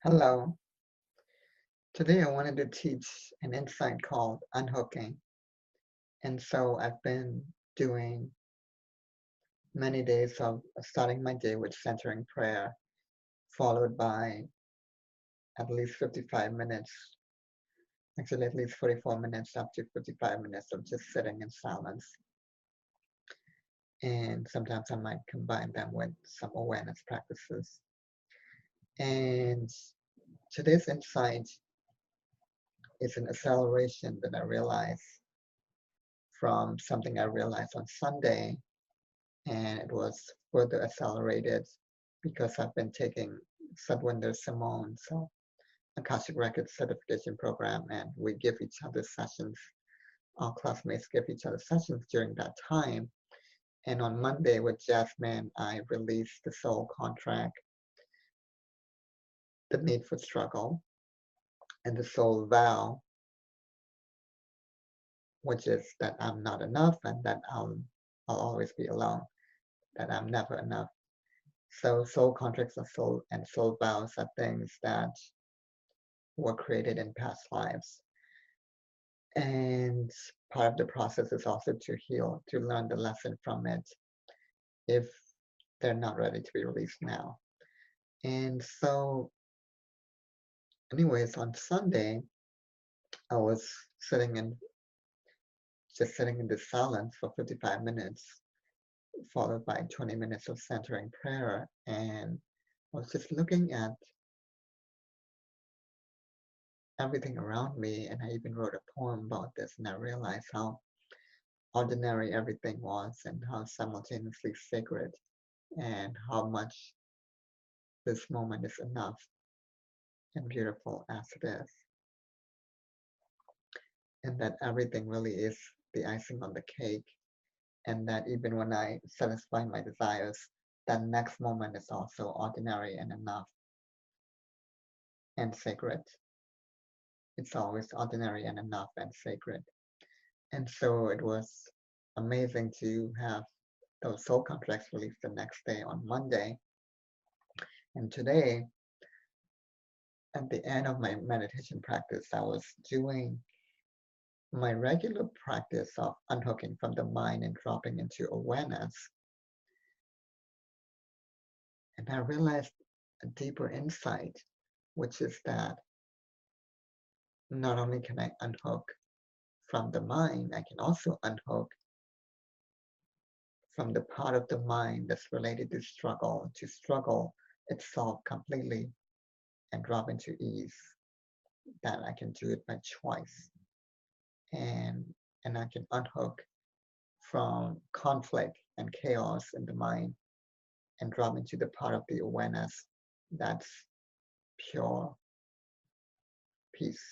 Hello. Today I wanted to teach an insight called unhooking. And so I've been doing many days of starting my day with centering prayer, followed by at least 55 minutes, actually at least 44 minutes up to 55 minutes of just sitting in silence. And sometimes I might combine them with some awareness practices. And today's insight is an acceleration that I realized from something I realized on Sunday, and it was further accelerated because I've been taking Sadhwinder Simon's Akashic Records certification program, and we give each other sessions. Our classmates give each other sessions during that time. And on Monday with Jasmine, I released the soul contract, the need for struggle, and the soul vow, which is that I'm not enough and that I'll always be alone, that I'm never enough. So soul contracts and soul vows are things that were created in past lives. And part of the process is also to heal, to learn the lesson from it if they're not ready to be released now. And so, anyways, on Sunday, I was sitting in just sitting in this silence for 55 minutes, followed by 20 minutes of centering prayer. And I was just looking at everything around me, and I even wrote a poem about this, and I realized how ordinary everything was and how simultaneously sacred and how much this moment is enough and beautiful as it is, and that everything really is the icing on the cake, and that even when I satisfy my desires, that next moment is also ordinary and enough and sacred. It's always ordinary and enough and sacred. And so it was amazing to have those soul contracts released the next day on Monday. And today, at the end of my meditation practice, I was doing my regular practice of unhooking from the mind and dropping into awareness. And I realized a deeper insight, which is that not only can I unhook from the mind, I can also unhook from the part of the mind that's related to struggle itself completely and drop into ease. That I can do it by choice. And and I can unhook from conflict and chaos in the mind and drop into the part of the awareness that's pure peace.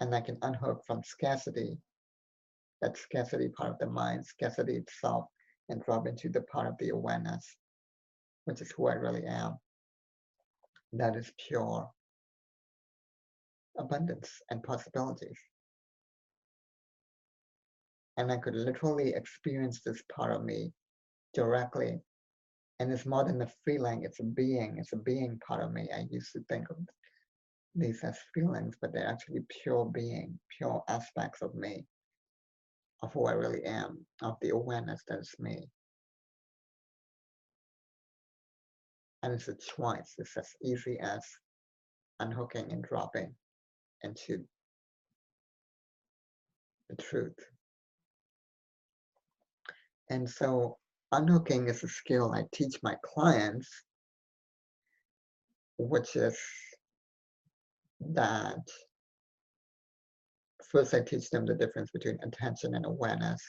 And I can unhook from scarcity, that scarcity part of the mind, scarcity itself, and drop into the part of the awareness, which is who I really am. That is pure abundance and possibilities. And I could literally experience this part of me directly. And it's more than a feeling, it's a being part of me. I used to think of these as feelings, but they're actually pure being, pure aspects of me, of who I really am, of the awareness that is me. And it's a choice. It's as easy as unhooking and dropping into the truth. And so unhooking is a skill I teach my clients, which is that first I teach them the difference between attention and awareness.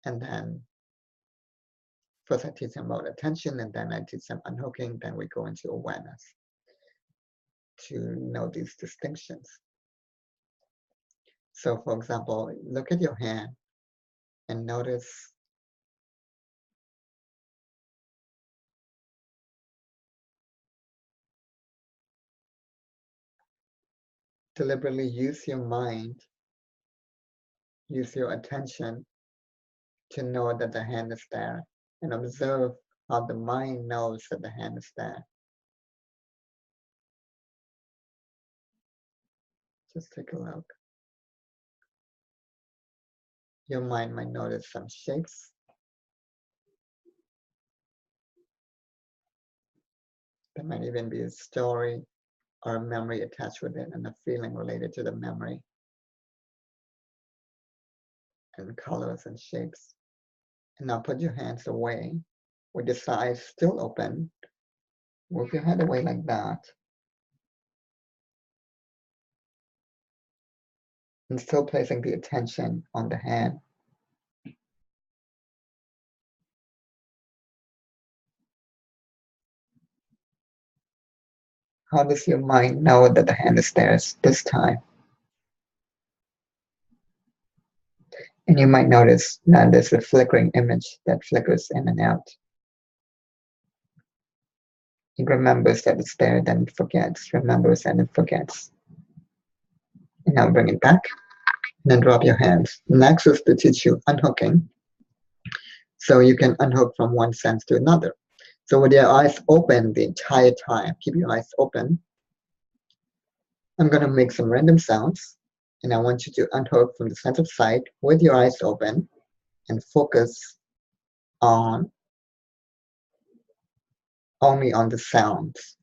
And then first I teach them about attention, and then I teach them unhooking, then we go into awareness to know these distinctions. So for example, look at your hand and notice deliberately use your mind, use your attention to know that the hand is there, and observe how the mind knows that the hand is there. Just take a look. Your mind might notice some shapes. There might even be a story or a memory attached with it and a feeling related to the memory. And colors and shapes. And now put your hands away with your eyes still open. Move your head away like that. And still placing the attention on the hand. How does your mind know that the hand is there this time? And you might notice that there's a flickering image that flickers in and out. It remembers that it's there, then it forgets, remembers and it forgets. And now bring it back, and then drop your hands. Next is to teach you unhooking. So you can unhook from one sense to another. So with your eyes open the entire time, keep your eyes open. I'm going to make some random sounds, and I want you to unhook from the sense of sight with your eyes open and focus on only on the sounds.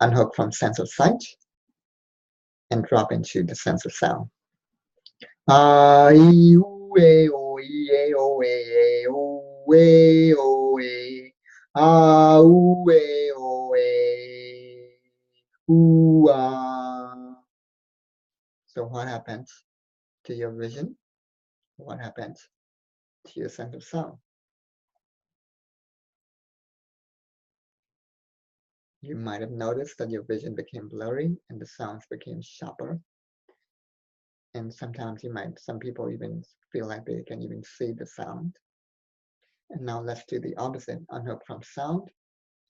Unhook from sense of sight and drop into the sense of sound. So what happens to your vision? What happens to your sense of sound? You might have noticed that your vision became blurry and the sounds became sharper. And sometimes some people even feel like they can even see the sound. And now let's do the opposite. Unhook from sound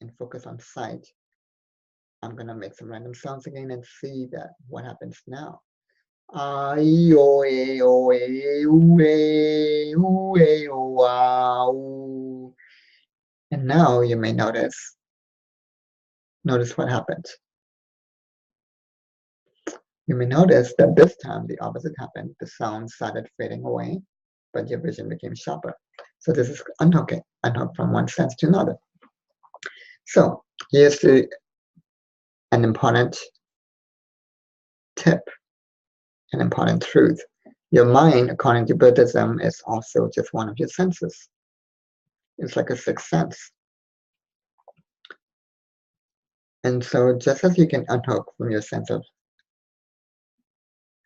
and focus on sight. I'm gonna make some random sounds again and see that what happens now. And now you may notice what happens. You may notice that this time the opposite happened. The sound started fading away, but your vision became sharper. So this is unhooking, unhook from one sense to another. So here's an important tip, an important truth. Your mind, according to Buddhism, is also just one of your senses. It's like a sixth sense. And so just as you can unhook from your sense of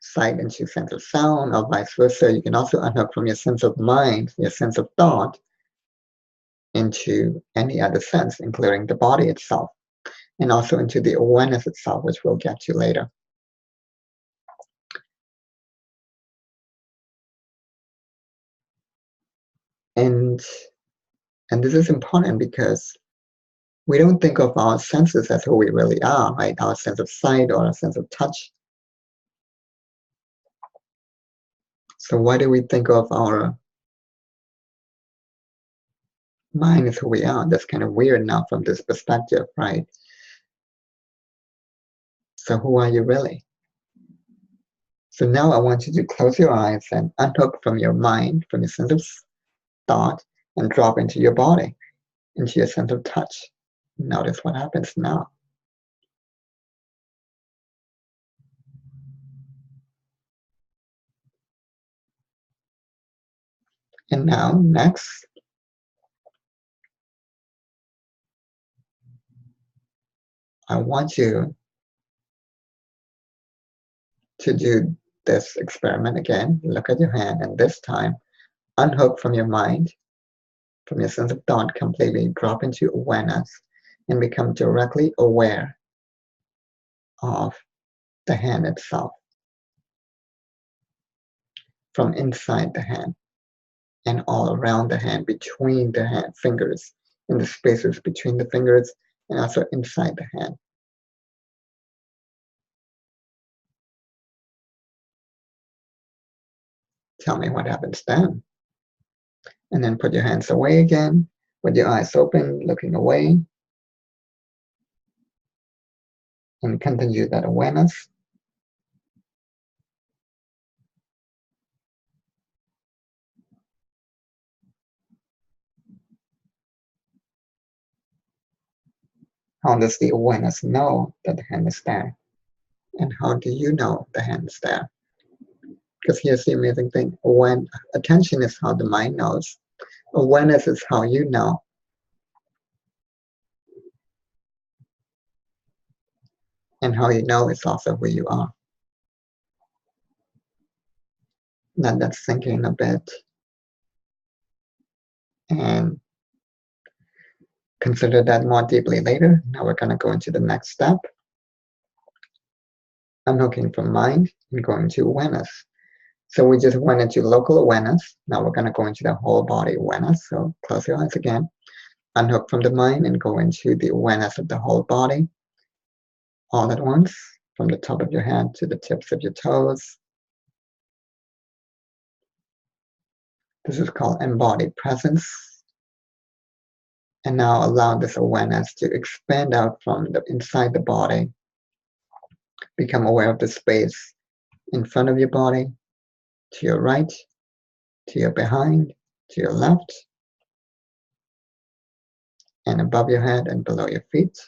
sight into your sense of sound, or vice versa, you can also unhook from your sense of mind, your sense of thought, into any other sense, including the body itself, and also into the awareness itself, which we'll get to later. And this is important because we don't think of our senses as who we really are, right? Our sense of sight or our sense of touch. So why do we think of our mind as who we are? That's kind of weird now from this perspective, right? So who are you really? So now I want you to close your eyes and unhook from your mind, from your sense of thought, and drop into your body, into your sense of touch. Notice what happens now. And now, next, I want you to do this experiment again. Look at your hand, and this time, unhook from your mind, from your sense of thought completely, drop into awareness, and become directly aware of the hand itself, from inside the hand, and all around the hand, between the hand fingers, in the spaces between the fingers, and also inside the hand. Tell me what happens then. And then put your hands away again, with your eyes open, looking away. And continue that awareness. How does the awareness know that the hand is there? And how do you know the hand is there? Because here's the amazing thing. When attention is how the mind knows, awareness is how you know. And how you know is also who you are. Let that sink in a bit. And consider that more deeply later. Now we're going to go into the next step. Unhooking from mind and going to awareness. So we just went into local awareness. Now we're going to go into the whole body awareness. So close your eyes again. Unhook from the mind and go into the awareness of the whole body all at once, from the top of your head to the tips of your toes. This is called Embodied Presence. And now allow this awareness to expand out from the inside the body. Become aware of the space in front of your body, to your right, to your behind, to your left, and above your head and below your feet.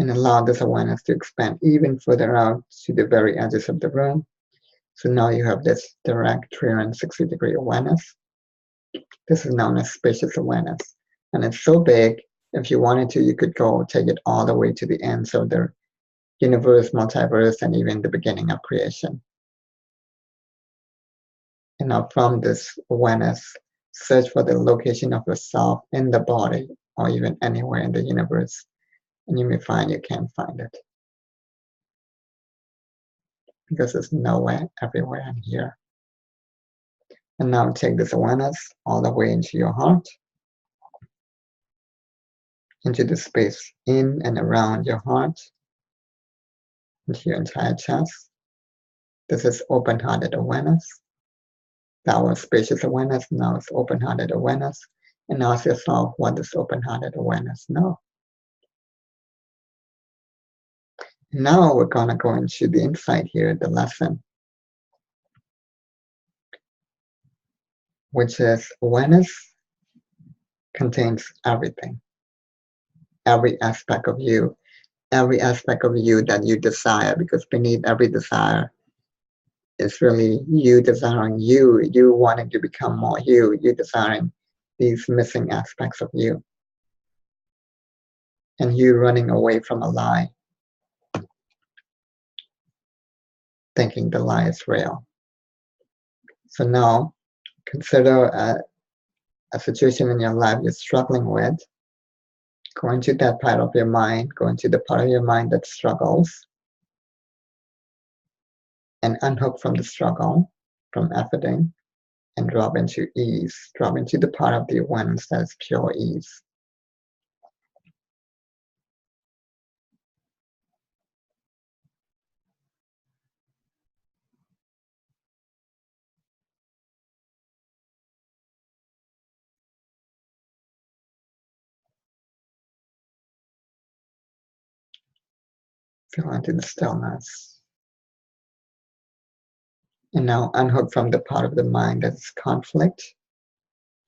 And allow this awareness to expand even further out to the very edges of the room. So now you have this direct 360-degree awareness. This is known as spacious awareness. And it's so big, if you wanted to, you could go take it all the way to the ends of the universe, multiverse, and even the beginning of creation. And now from this awareness, search for the location of yourself in the body or even anywhere in the universe. And you may find you can't find it. Because it's nowhere, everywhere, and here. And now take this awareness all the way into your heart, into the space in and around your heart, into your entire chest. This is open-hearted awareness. That was spacious awareness, now it's open-hearted awareness. And ask yourself, what does open-hearted awareness know? Now we're gonna go into the insight here, the lesson, which is awareness contains everything, every aspect of you that you desire, because beneath every desire is really you desiring you wanting to become more you desiring these missing aspects of you, and you running away from a lie, thinking the lie is real. So now consider a situation in your life you're struggling with. Go into that part of your mind, go into the part of your mind that struggles, and unhook from the struggle, from efforting, and drop into ease. Drop into the part of the awareness that is pure ease. Feel into the stillness. And now unhook from the part of the mind that is conflict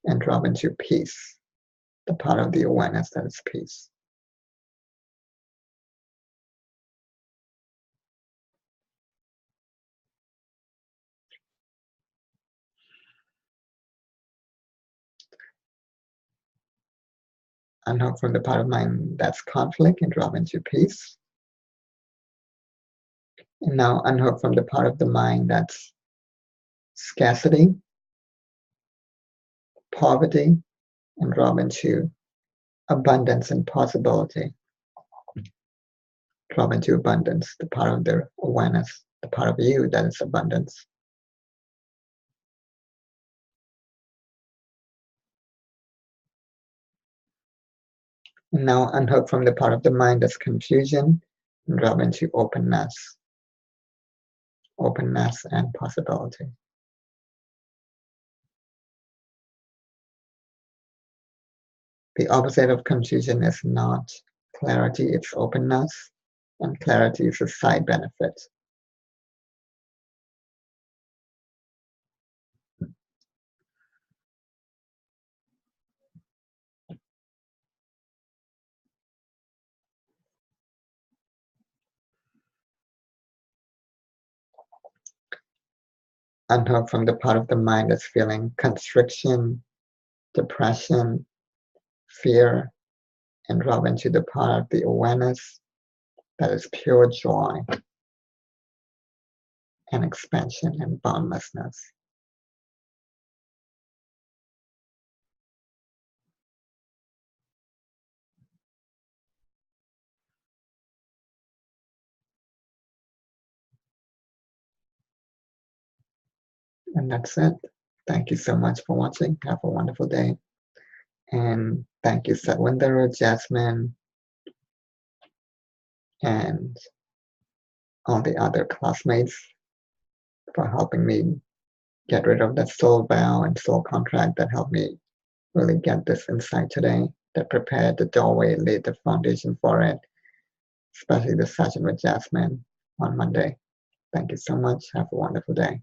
and drop into peace, the part of the awareness that is peace. Unhook from the part of mind that's conflict and drop into peace. And now unhook from the part of the mind that's scarcity, poverty, and drop into abundance and possibility. Drop into abundance, the part of the awareness, the part of you that is abundance. And now unhook from the part of the mind that's confusion and drop into openness. Openness and possibility. The opposite of confusion is not clarity, it's openness, and clarity is a side benefit. Unhook from the part of the mind that's feeling constriction, depression, fear, and drop into the part of the awareness that is pure joy and expansion and boundlessness. And that's it. Thank you so much for watching. Have a wonderful day. And thank you, Satwinder, Jasmine, and all the other classmates for helping me get rid of that soul vow and soul contract that helped me really get this insight today, that prepared the doorway, laid the foundation for it, especially the session with Jasmine on Monday. Thank you so much. Have a wonderful day.